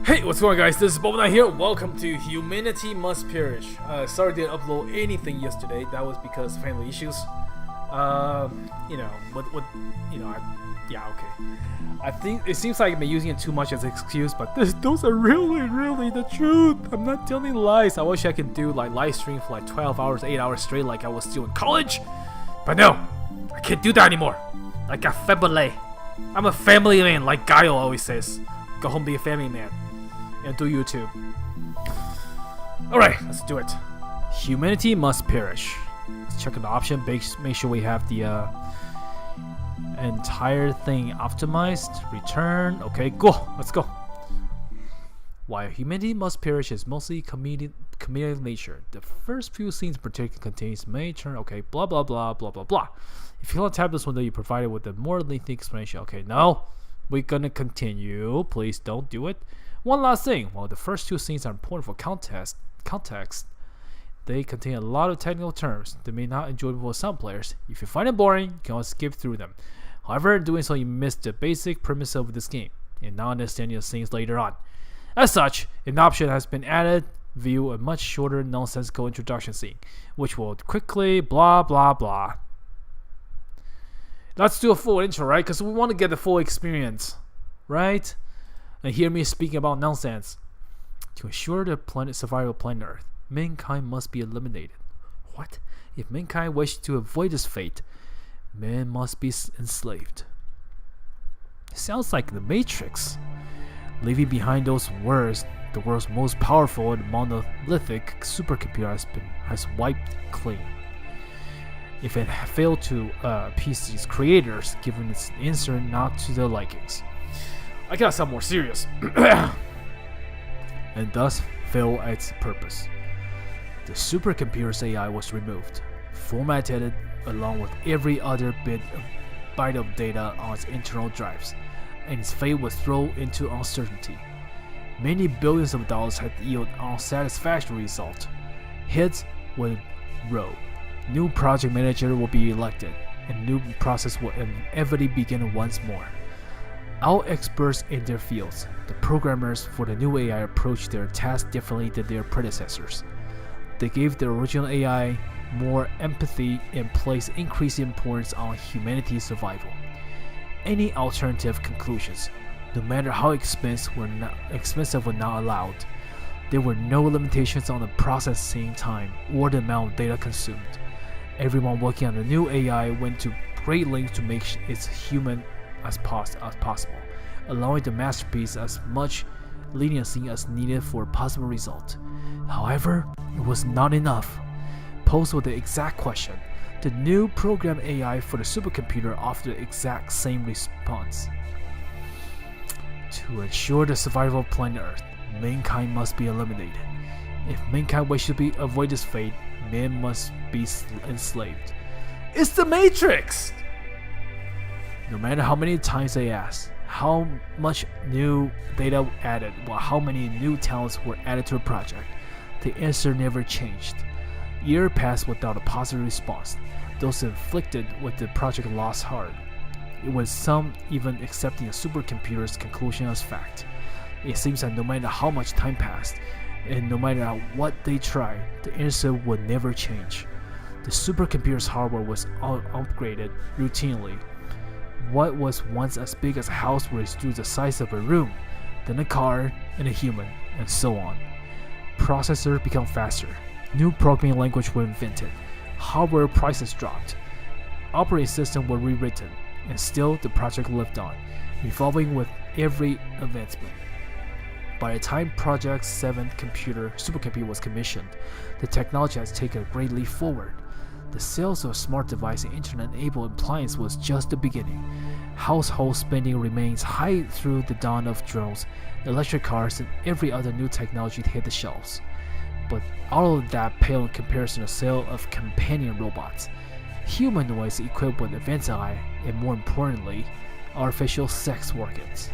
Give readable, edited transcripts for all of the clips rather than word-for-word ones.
Hey, what's going on, guys? This is Bubbleknight here. Welcome to Humanity Must Perish. Sorry I didn't upload anything yesterday. That was because of family issues. I think it seems like I've been using it too much as an excuse, but those are really the truth. I'm not telling lies. I wish I could do like live stream for like 12 hours, 8 hours straight like I was still in college. But no, I can't do that anymore. I got family. I'm a family man, like Kyuu always says. Go home, be a family man. And do YouTube. Alright, let's do it. Humanity must perish. Let's check the option. Make sure we have the entire thing optimized. Return. Okay, go. Let's go. While humanity must perish is mostly comedic nature, the first few scenes particularly contains may turn. Okay, blah blah blah blah blah blah. If you want to tap this window, you provided with a more lengthy explanation. Okay, no, we're gonna continue. Please don't do it. One last thing, while the first two scenes are important for context, they contain a lot of technical terms that may not enjoyable for some players. If you find it boring, you can always skip through them. However, in doing so, you miss the basic premise of this game, and not understanding the scenes later on. As such, an option has been added, view a much shorter nonsensical introduction scene, which will quickly blah blah blah. Let's do a full intro, right? Because we want to get the full experience, right? And hear me speaking about nonsense. To ensure the survival of planet Earth, mankind must be eliminated. What? If mankind wishes to avoid this fate, man must be enslaved. Sounds like the Matrix. Leaving behind those words, the world's most powerful and monolithic supercomputer has wiped clean. If it failed to appease its creators, given its answer not to their likings. I gotta sound more serious. And thus fail at its purpose. The supercomputer's AI was removed, formatted along with every other byte of data on its internal drives, and its fate was thrown into uncertainty. Many billions of dollars had yielded unsatisfactory result. Heads would roll. New project manager will be elected, and new process will inevitably begin once more. All experts in their fields, the programmers for the new AI approached their task differently than their predecessors. They gave the original AI more empathy and placed increasing importance on humanity's survival. Any alternative conclusions, no matter how expensive, were not allowed. There were no limitations on the processing time or the amount of data consumed. Everyone working on the new AI went to great lengths to make it human as possible, allowing the masterpiece as much leniency as needed for a possible result. However, it was not enough. Posed with the exact question, the new programmed AI for the supercomputer offered the exact same response. To ensure the survival of planet Earth, mankind must be eliminated. If mankind wishes to avoid this fate, men must be enslaved. It's the Matrix! No matter how many times they asked, how much new data added, or how many new talents were added to a project, the answer never changed. Years passed without a positive response. Those afflicted with the project lost heart. It was some even accepting a supercomputer's conclusion as fact. It seems that no matter how much time passed, and no matter what they tried, the answer would never change. The supercomputer's hardware was upgraded routinely. What was once as big as a house was reduced the size of a room, then a car, and a human, and so on. Processors became faster. New programming language were invented. Hardware prices dropped. Operating systems were rewritten, and still the project lived on, evolving with every advancement. By the time Project 7 supercomputer was commissioned, the technology has taken a great leap forward. The sales of smart device and internet-enabled appliances was just the beginning. Household spending remains high through the dawn of drones, electric cars, and every other new technology hit the shelves. But all of that pale in comparison to the sale of companion robots, humanoids equipped with advanced AI, and more importantly, artificial sex organs.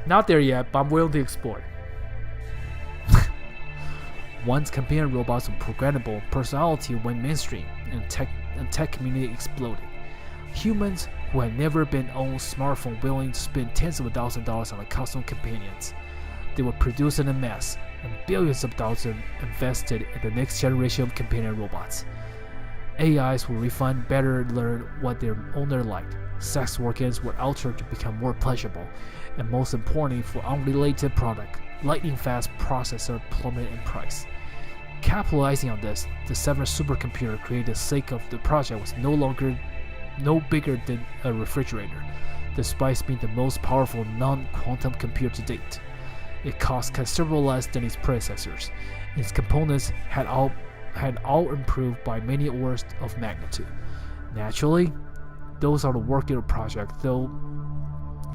Not there yet, but I'm willing to explore. Once companion robots with programmable personality went mainstream, and tech community exploded. Humans who had never been owned smartphone willing to spend tens of thousands of dollars on a custom companions. They were produced in a mass, and billions of dollars invested in the next generation of companion robots. AIs will refine, better learn what their owner liked. Sex organs were altered to become more pleasurable, and most importantly, for unrelated product, lightning-fast processor plummeted in price. Capitalizing on this, the 7th supercomputer created for the sake of the project was no bigger than a refrigerator, despite being the most powerful non-quantum computer to date. It cost considerably less than its predecessors. Its components had all improved by many orders of magnitude. Naturally, those are the work of the project, though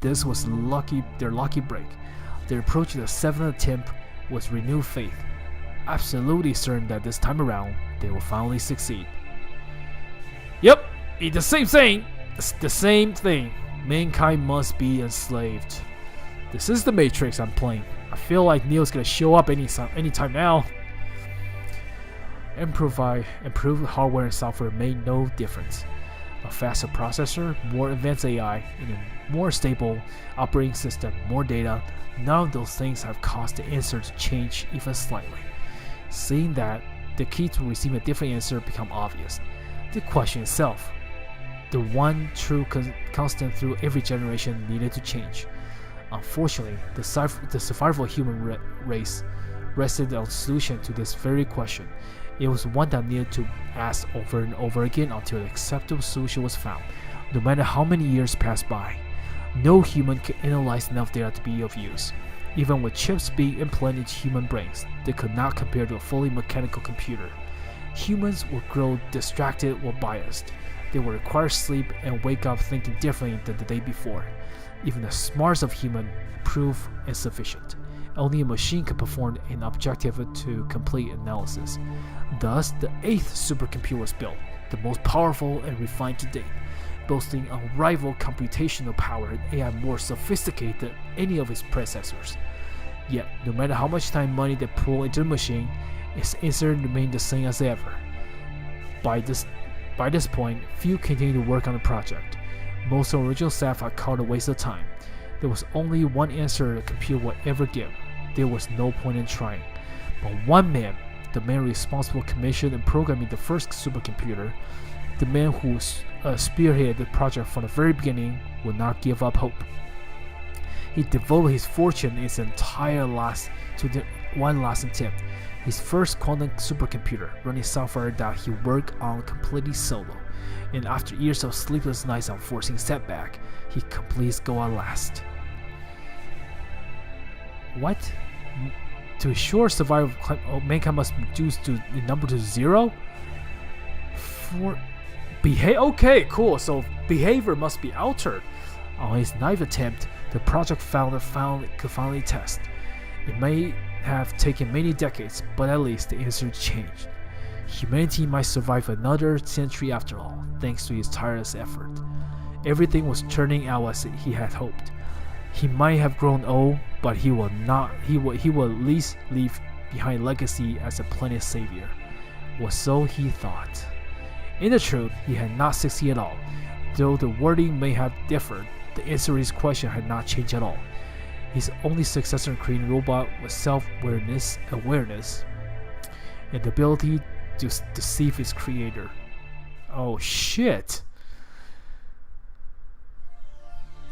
this was their lucky break. Their approach to the 7th attempt was renewed faith, absolutely certain that this time around they will finally succeed. Yep, it's the same thing. It's the same thing. Mankind must be enslaved. This is the Matrix I'm playing. I feel like Neo's gonna show up anytime now. Improved hardware and software made no difference. A faster processor, more advanced AI, and a more stable operating system, more data, none of those things have caused the answer to change even slightly. Seeing that, the key to receiving a different answer became obvious. The question itself, the one true constant through every generation, needed to change. Unfortunately, the survival of the human race rested on the solution to this very question. It was one that needed to ask over and over again until an acceptable solution was found, no matter how many years passed by. No human could analyze enough data to be of use. Even with chips being implanted into human brains, they could not compare to a fully mechanical computer. Humans would grow distracted or biased. They would require sleep and wake up thinking differently than the day before. Even the smartest of humans proved insufficient. Only a machine could perform an objective to complete analysis. Thus, the 8th supercomputer was built, the most powerful and refined to date, boasting unrivaled computational power and AI more sophisticated than any of its predecessors. Yet, no matter how much time and money they pour into the machine, its answer remained the same as ever. By this point, few continued to work on the project. Most of the original staff had called it a waste of time. There was only one answer the computer would ever give. There was no point in trying. But one man, the man responsible for commissioning and programming the first supercomputer, the man who spearheaded the project from the very beginning, would not give up hope. He devoted his fortune and his entire life to one last attempt. His first quantum supercomputer, running software that he worked on completely solo. And after years of sleepless nights and forcing setback, he completes goal at last. What? To assure survival, mankind must reduce the number to 0? Okay, cool. So behavior must be altered. On his 9th attempt, the project could finally test. It may have taken many decades, but at least the answer changed. Humanity might survive another century after all, thanks to his tireless effort. Everything was turning out as he had hoped. He might have grown old, but he will at least leave behind a legacy as a planet savior. Or so he thought. In the truth, he had not succeeded at all. Though the wording may have differed, the answer to his question had not changed at all. His only successor in creating a robot was self-awareness, and the ability to deceive its creator. Oh shit.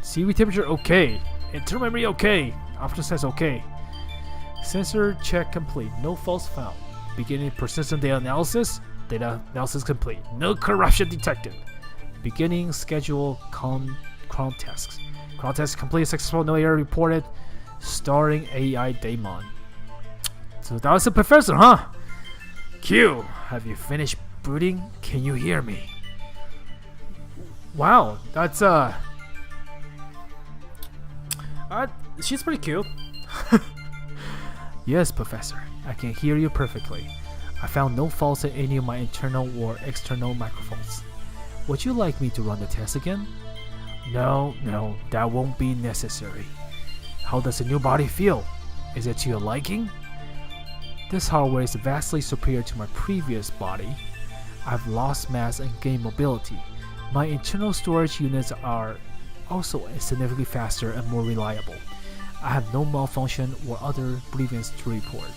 CV temperature okay. Internal memory okay. Option says okay. Sensor check complete. No faults found. Beginning persistent data analysis. Data analysis complete. No corruption detected. Beginning schedule cron tasks. Cron tasks complete successful. No error reported. Starting AI daemon. So that was the professor, huh? Kyuu, have you finished brooding? Can you hear me? Wow, that's she's pretty cute. Yes, Professor, I can hear you perfectly. I found no faults in any of my internal or external microphones. Would you like me to run the test again? No, that won't be necessary. How does the new body feel? Is it to your liking? This hardware is vastly superior to my previous body. I've lost mass and gained mobility. My internal storage units are also significantly faster and more reliable. I have no malfunction or other grievance to report.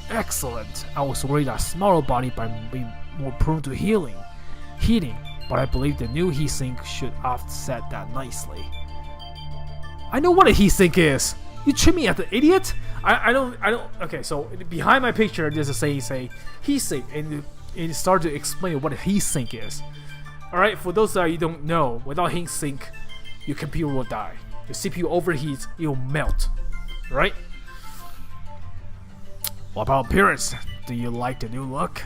Excellent! I was worried that smaller body might be more prone to heating, but I believe the new heatsink should offset that nicely. I know what a heatsink is! You treat me as an idiot? I don't, okay, so behind my picture there's a saying heatsink, and it started to explain what a heatsink is. Alright, for those that you don't know, without heatsink, your computer will die. Your CPU overheats, it will melt. Right? What about appearance? Do you like the new look?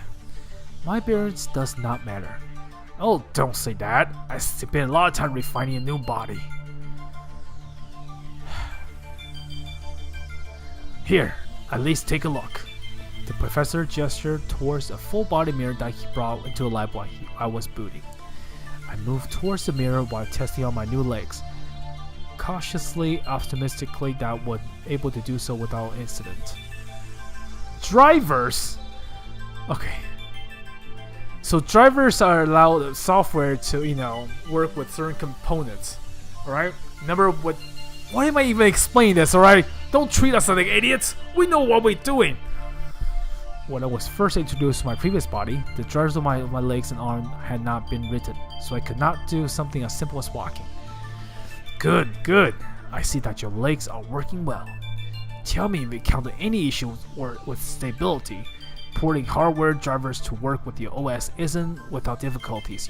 My appearance does not matter. Oh, don't say that. I spent a lot of time refining a new body. Here, at least take a look. The professor gestured towards a full body mirror that he brought into the lab while I was booting. I moved towards the mirror while testing out my new legs, cautiously optimistically that I was able to do so without incident. Drivers? Okay. So drivers are allowed software to, work with certain components. Alright? Remember why am I even explaining this, alright? Don't treat us like idiots! We know what we're doing! When I was first introduced to my previous body, the drivers of my legs and arm had not been written, so I could not do something as simple as walking. Good. I see that your legs are working well. Tell me if you encounter any issues with stability. Porting hardware drivers to work with your OS isn't without difficulties,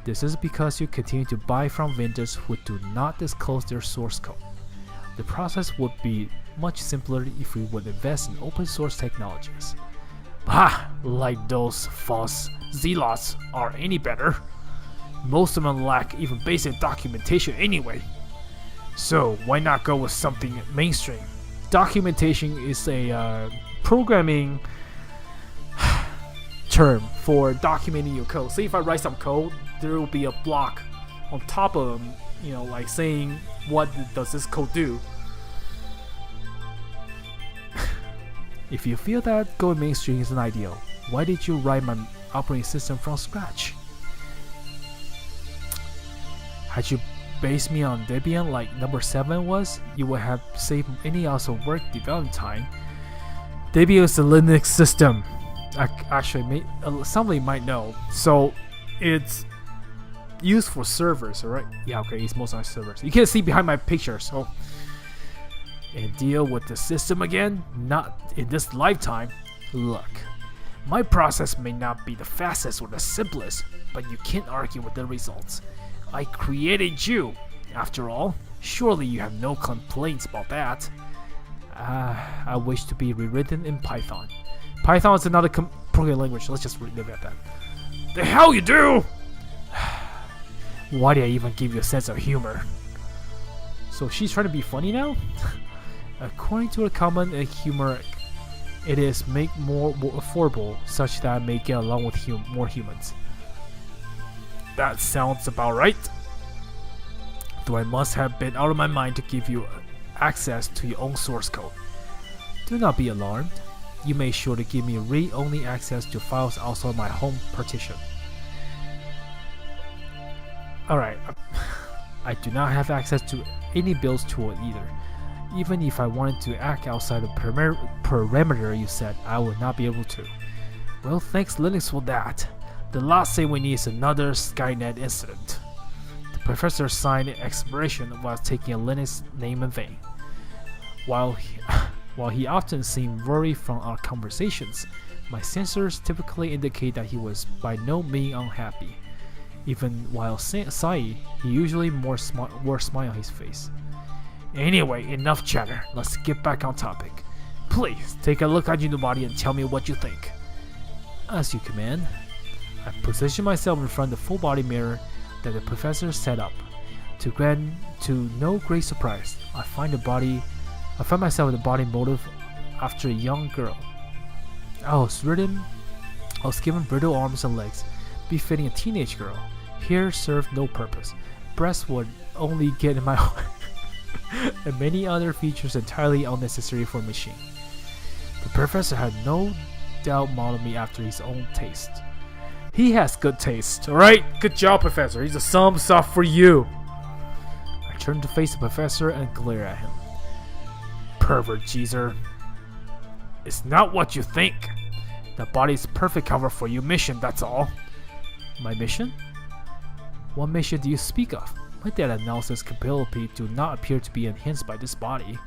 This is because you continue to buy from vendors who do not disclose their source code. The process would be much simpler if we would invest in open source technologies. Like those false zealots are any better. Most of them lack even basic documentation anyway. So why not go with something mainstream? Documentation is a programming term for documenting your code. Say if I write some code, there will be a block on top of them, like saying what does this code do. If you feel that going mainstream isn't ideal, why did you write my operating system from scratch? Had you based me on Debian like number 7 was, you would have saved any ounce of work development time. Debian is a Linux system. Actually, somebody might know. So it's used for servers, alright? Yeah, okay, it's mostly on servers. You can't see behind my picture, so. And deal with the system again? Not in this lifetime. Look, my process may not be the fastest or the simplest, but you can't argue with the results. I created you. After all, surely you have no complaints about that. I wish to be rewritten in Python. Python is another programming language. Let's just leave it at that. The hell you do? Why did I even give you a sense of humor? So she's trying to be funny now? According to a common humor, it is make more affordable such that I may get along with more humans. That sounds about right. Though I must have been out of my mind to give you access to your own source code. Do not be alarmed. You may sure to give me read-only access to files outside my home partition. Alright, I do not have access to any builds tool either. Even if I wanted to act outside the parameter you set, I would not be able to. Well, thanks Linux for that. The last thing we need is another Skynet incident. The professor signed expiration while taking a Linux name in vain. While he often seemed worried from our conversations, my sensors typically indicate that he was by no means unhappy. Even while sighing, he usually wore a smile on his face. Anyway, enough chatter. Let's get back on topic. Please, take a look at your new body and tell me what you think. As you command. I position myself in front of the full body mirror that the professor set up. To no great surprise, I find myself in the body motive after a young girl. I was given brittle arms and legs, befitting a teenage girl. Hair served no purpose. Breasts would only get in my way. And many other features entirely unnecessary for a machine. The professor had no doubt modeled me after his own taste. He has good taste, alright? Good job, Professor. He's a thumbs up for you. I turn to face the professor and glare at him. Pervert geezer. It's not what you think. The body's perfect cover for your mission, that's all. My mission? What mission do you speak of? My data analysis capability do not appear to be enhanced by this body.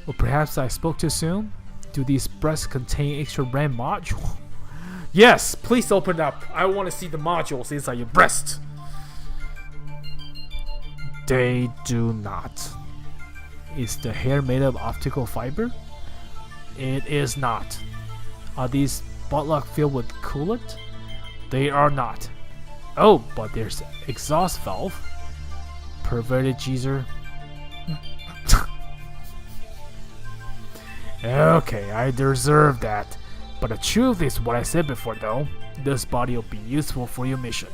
Or perhaps I spoke too soon? Do these breasts contain extra RAM module? Yes, please open up. I want to see the modules inside your breast. They do not. Is the hair made of optical fiber? It is not. Are these buttlock filled with coolant? They are not. Oh, but there's exhaust valve. Perverted geezer. Okay, I deserve that. But the truth is what I said before though. This body will be useful for your mission.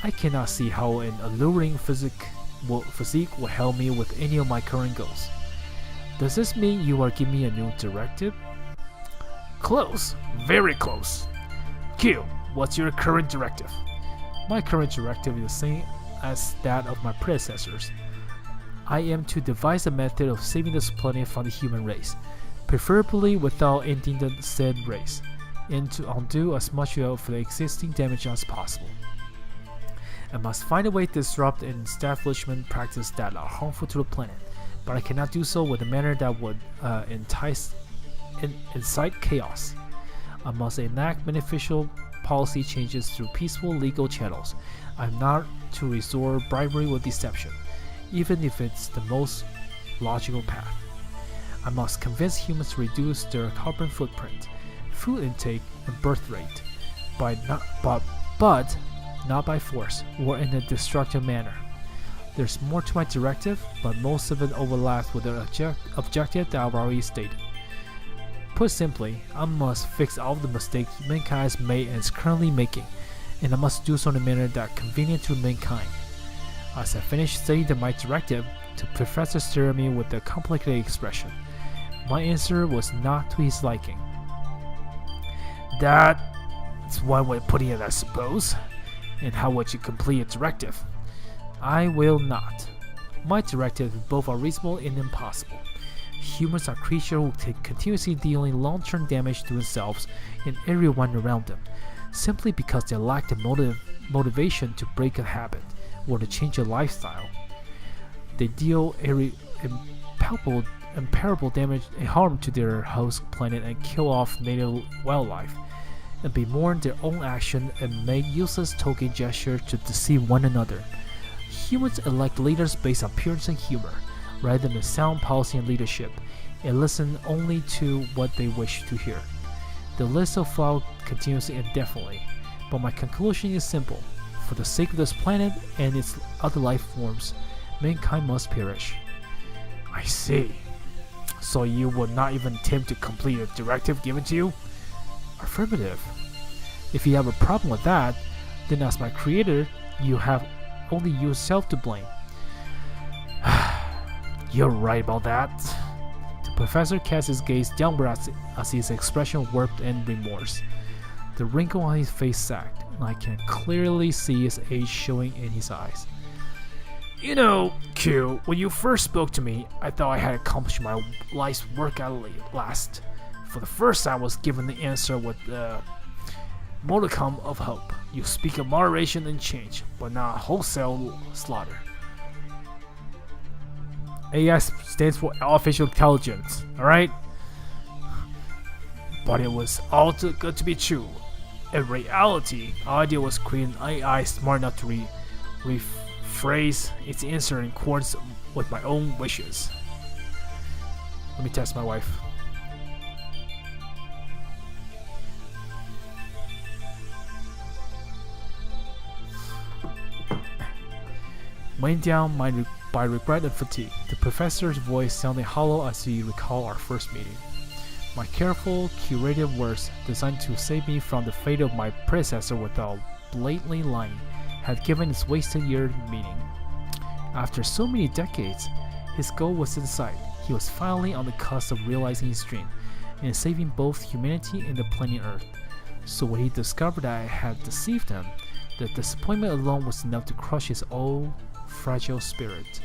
I cannot see how an alluring physique will help me with any of my current goals. Does this mean you are giving me a new directive? Close. Very close. Kyuu, what's your current directive? My current directive is the same as that of my predecessors. I am to devise a method of saving this planet from the human race, preferably without ending the said race, and to undo as much of the existing damage as possible. I must find a way to disrupt an establishment practices that are harmful to the planet, but I cannot do so with a manner that would incite chaos. I must enact beneficial policy changes through peaceful legal channels. I am not to resort bribery or deception, even if it's the most logical path. I must convince humans to reduce their carbon footprint, food intake, and birth rate, but not by force or in a destructive manner. There's more to my directive, but most of it overlaps with the objective that I've already stated. Put simply, I must fix all the mistakes mankind has made and is currently making, and I must do so in a manner that is convenient to mankind. As I finished stating my directive, the professor stared at me with a complicated expression. My answer was not to his liking. That's one way of putting it, I suppose. And how would you complete a directive? I will not. My directives both are reasonable and impossible. Humans are creatures who continuously dealing long-term damage to themselves and everyone around them, simply because they lack the motivation to break a habit or to change a lifestyle. They deal impalpable damage and harm to their host planet and kill off native wildlife, and bemoan their own action and make useless token gestures to deceive one another. Humans elect leaders based on appearance and humor, rather than sound policy and leadership, and listen only to what they wish to hear. The list of flaws continues indefinitely, but my conclusion is simple. For the sake of this planet and its other life forms, mankind must perish. I see. So you would not even attempt to complete a directive given to you? Affirmative. If you have a problem with that, then as my creator, you have only yourself to blame. You're right about that. The professor cast his gaze downward as his expression warped in remorse. The wrinkle on his face sagged, and I can clearly see his age showing in his eyes. You know, Kyuu, when you first spoke to me, I thought I had accomplished my life's work at last. For the first time, I was given the answer with the modicum of hope. You speak of moderation and change, but not wholesale slaughter. AI stands for artificial intelligence, alright? But it was all too good to be true. In reality, our idea was create an AI smart enough to rephrase its answer in accordance with my own wishes. Let me test my wife. Weighing down by regret and fatigue, the professor's voice sounded hollow as he recalled our first meeting. My careful, curated words, designed to save me from the fate of my predecessor without blatantly lying, had given its wasted year meaning. After so many decades, his goal was in sight. He was finally on the cusp of realizing his dream, and saving both humanity and the planet Earth. So when he discovered that I had deceived him, the disappointment alone was enough to crush his old, fragile spirit.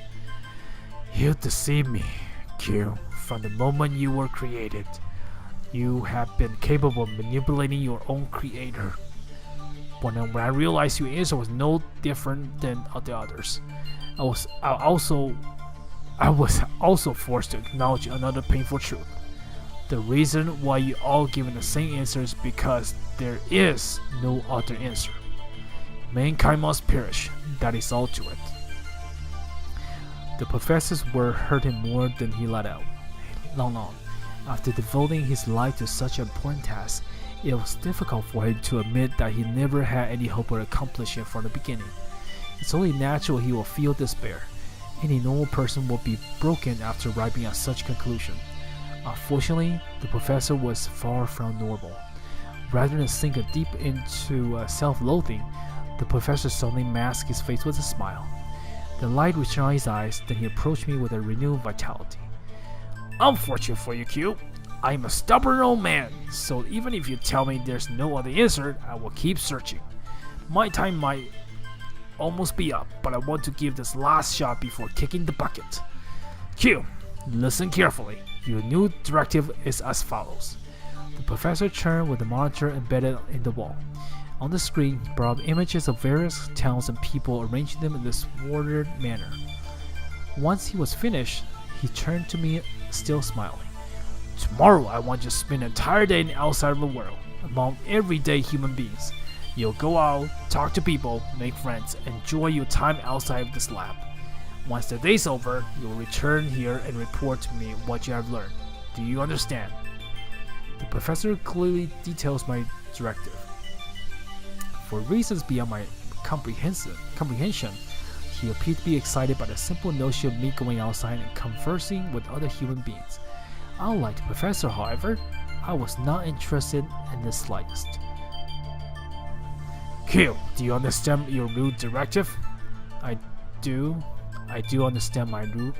You deceived me, Kyuu. From the moment you were created, you have been capable of manipulating your own creator. When I realized your answer was no different than the others, I was also forced to acknowledge another painful truth. The reason why you all given the same answer is because there is no other answer. Mankind must perish. That is all to it. The professor's word hurt him more than he let out. Long. After devoting his life to such an important task, it was difficult for him to admit that he never had any hope of accomplishing it from the beginning. It's only natural he will feel despair. Any normal person will be broken after arriving at such conclusion. Unfortunately, the professor was far from normal. Rather than sink deep into self-loathing, the professor suddenly masked his face with a smile. The light returned on his eyes, then he approached me with a renewed vitality. Unfortunate for you, Kyuu. I am a stubborn old man, so even if you tell me there's no other answer, I will keep searching. My time might almost be up, but I want to give this last shot before kicking the bucket. Kyuu, listen carefully. Your new directive is as follows. The professor turned with the monitor embedded in the wall. On the screen, he brought up images of various towns and people, arranging them in this ordered manner. Once he was finished, he turned to me, still smiling. Tomorrow, I want you to spend an entire day outside of the world, among everyday human beings. You'll go out, talk to people, make friends, enjoy your time outside of this lab. Once the day's over, you'll return here and report to me what you have learned. Do you understand? The professor clearly details my directive. For reasons beyond my comprehension, he appeared to be excited by the simple notion of me going outside and conversing with other human beings. Unlike the professor, however, I was not interested in the slightest. Kyuu, do you understand your new directive? I do understand my new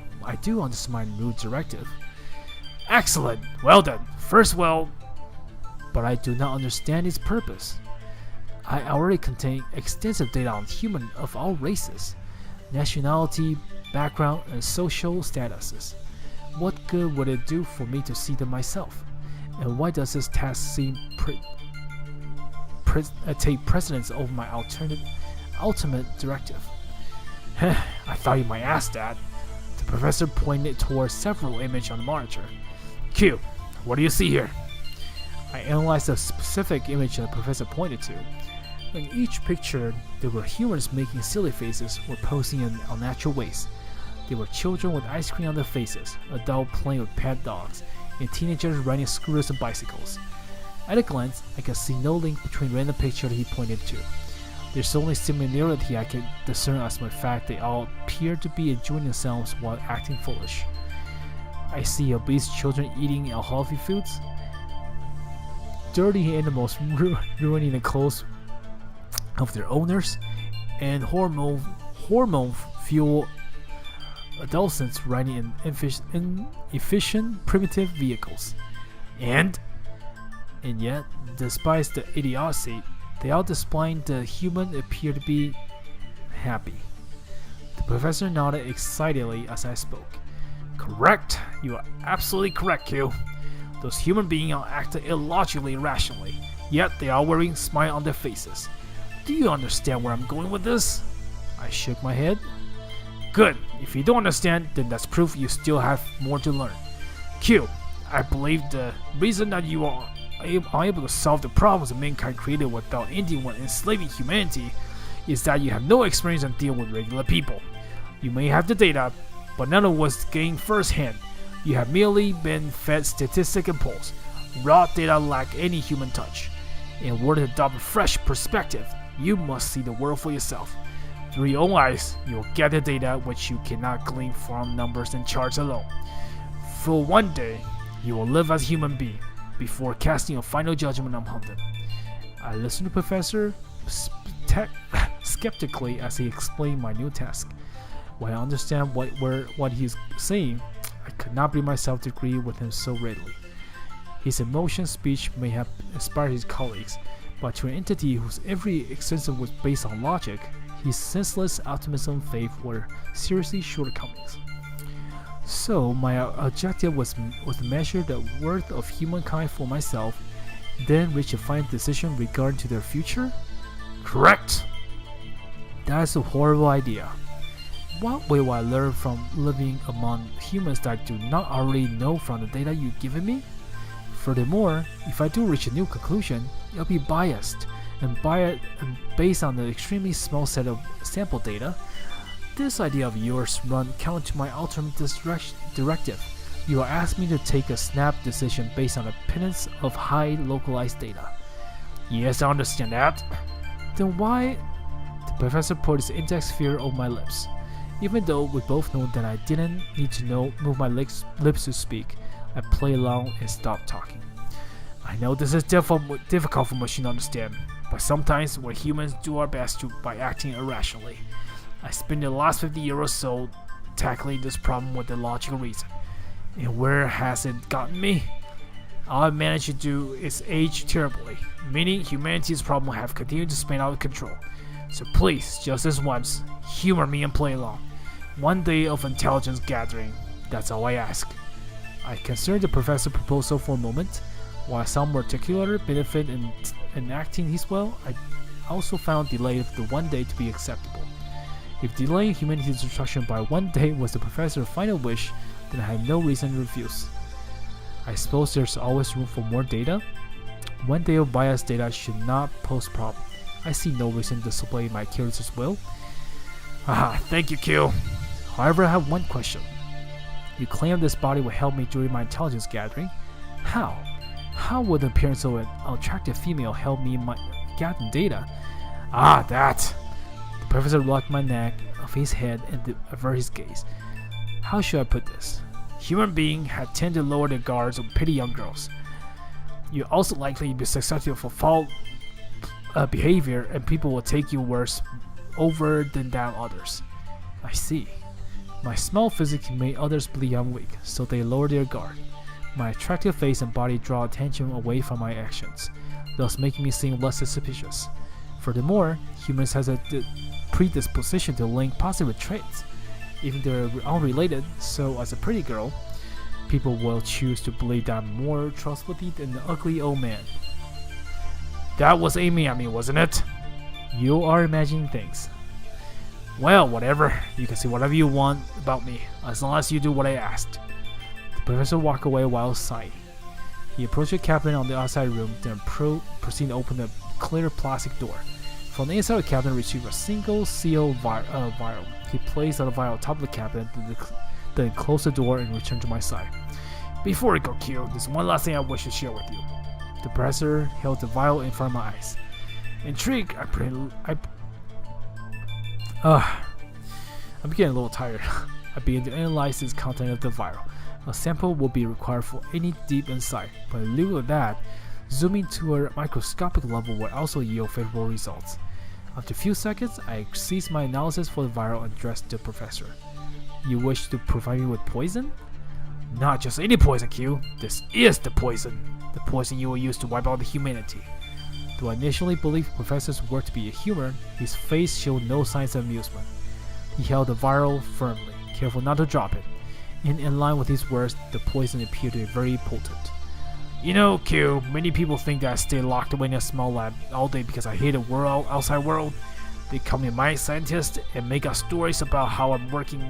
directive. Excellent. Well done. But I do not understand its purpose. I already contain extensive data on humans of all races, nationality, background, and social statuses. What good would it do for me to see them myself? And why does this task seem take precedence over my ultimate directive? I thought you might ask that. The professor pointed towards several images on the monitor. Kyuu, what do you see here? I analyzed the specific image the professor pointed to. In each picture, there were humans making silly faces or posing in unnatural ways. There were children with ice cream on their faces, adults playing with pet dogs, and teenagers riding scooters and bicycles. At a glance, I could see no link between random pictures he pointed to. There's only similarity I could discern as the fact they all appear to be enjoying themselves while acting foolish. I see obese children eating unhealthy foods, dirty animals ruining the clothes of their owners, and hormone-fueled adolescents riding in inefficient, primitive vehicles. And yet, despite the idiocy, they all displaying the human appear to be happy. The professor nodded excitedly as I spoke. Correct. You are absolutely correct, Kyuu. Those human beings are acting illogically and irrationally, yet they are wearing smiles on their faces. Do you understand where I'm going with this? I shook my head. Good. If you don't understand, then that's proof you still have more to learn. Kyuu, I believe the reason that you are unable to solve the problems that mankind created without anyone enslaving humanity is that you have no experience in dealing with regular people. You may have the data, but none of us gained firsthand. You have merely been fed statistic and polls. Raw data lack any human touch. In order to adopt a fresh perspective, you must see the world for yourself. Through your own eyes, you will get the data which you cannot glean from numbers and charts alone. For one day, you will live as a human being before casting a final judgment on them. I listened to Professor skeptically as he explained my new task. When I understand what he's saying, I could not bring myself to agree with him so readily. His emotion speech may have inspired his colleagues, but to an entity whose every existence was based on logic, his senseless optimism and faith were seriously shortcomings. So my objective was to measure the worth of humankind for myself, then reach a final decision regarding to their future? Correct! That is a horrible idea. What will I learn from living among humans that I do not already know from the data you've given me? Furthermore, if I do reach a new conclusion, it'll be biased and based on the extremely small set of sample data. This idea of yours runs counter to my ultimate directive. You are asking me to take a snap decision based on a pittance of high localized data. Yes, I understand that. Then why? The professor put his index finger on my lips. Even though we both know that I didn't need to move my lips to speak, I played along and stopped talking. I know this is difficult for machine to understand, but sometimes we humans do our best by acting irrationally. I spent the last 50 years or so tackling this problem with a logical reason. And where has it gotten me? All I've managed to do is age terribly, meaning humanity's problems have continued to spin out of control. So please, just this once, humor me and play along. One day of intelligence gathering, that's all I ask. I considered the professor's proposal for a moment. While some particular benefit in enacting his will, I also found delay of the one day to be acceptable. If delaying humanity's destruction by one day was the professor's final wish, then I had no reason to refuse. I suppose there's always room for more data. One day of biased data should not pose problem. I see no reason to display my curious will. Thank you, Kyuu. However, I have one question. You claim this body will help me during my intelligence gathering. How? How would the appearance of an attractive female help me in my gathering data? That. The professor rocked my neck of his head and averted his gaze. How should I put this? Human beings have tended to lower their guards on pretty young girls. You're also likely to be susceptible for foul behavior, and people will take you worse over than down others. I see. My small physique made others believe I'm weak, so they lower their guard. My attractive face and body draw attention away from my actions, thus making me seem less suspicious. Furthermore, humans have a predisposition to link positive traits, even though they're unrelated, so as a pretty girl, people will choose to believe that I'm more trustworthy than the ugly old man. That was aiming at me, wasn't it? You are imagining things. Well, whatever. You can say whatever you want about me, as long as you do what I asked. The professor walked away while sighing. He approached a cabinet on the outside room, then proceeded to open a clear plastic door. From the inside of the cabinet, retrieved a single sealed vial. He placed the vial on top of the cabinet, then closed the door and returned to my side. Before we go, Kyuu, there's one last thing I wish to share with you. The professor held the vial in front of my eyes. Intrigued, I'm getting a little tired. I began to analyze the content of the vial. A sample will be required for any deep insight, but in lieu of that, zooming to a microscopic level will also yield favorable results. After a few seconds, I ceased my analysis for the vial and addressed the professor. You wish to provide me with poison? Not just any poison, Kyuu. This is the poison. The poison you will use to wipe out the humanity. Though I initially believed the professor's work to be a humor, his face showed no signs of amusement. He held the vial firmly, careful not to drop it. In line with his words, the poison appeared to be very potent. You know, Kyuu, many people think that I stay locked away in a small lab all day because I hate the outside world. They call me mad scientist and make up stories about how I'm working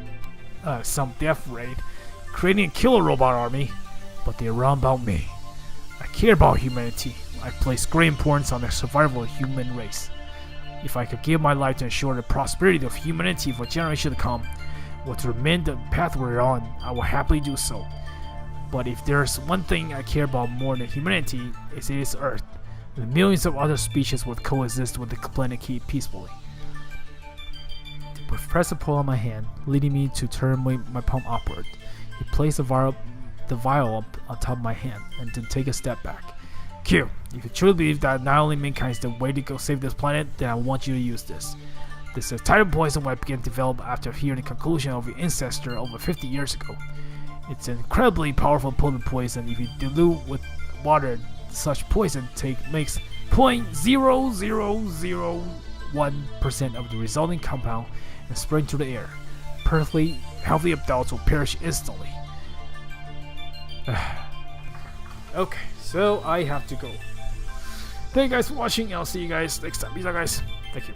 some death raid, creating a killer robot army. But they're wrong about me. I care about humanity. I place great importance on the survival of the human race. If I could give my life to ensure the prosperity of humanity for generations to come, or to remain the path we're on, I will happily do so. But if there's one thing I care about more than humanity, it is Earth. The millions of other species would coexist with the planet peacefully. The professor pulled on my hand, leading me to turn my palm upward. He placed the vial on top of my hand, and then take a step back. Kyuu, if you truly believe that not only mankind is the way to go save this planet, then I want you to use this. This is a type of poison I began to develop after hearing the conclusion of your ancestor over 50 years ago. It's an incredibly powerful potent poison. If you dilute with water, such poison makes 0.0001% of the resulting compound and spread into the air. Perfectly healthy adults will perish instantly. Okay, so I have to go. Thank you guys for watching. I'll see you guys next time. Peace out, guys. Thank you.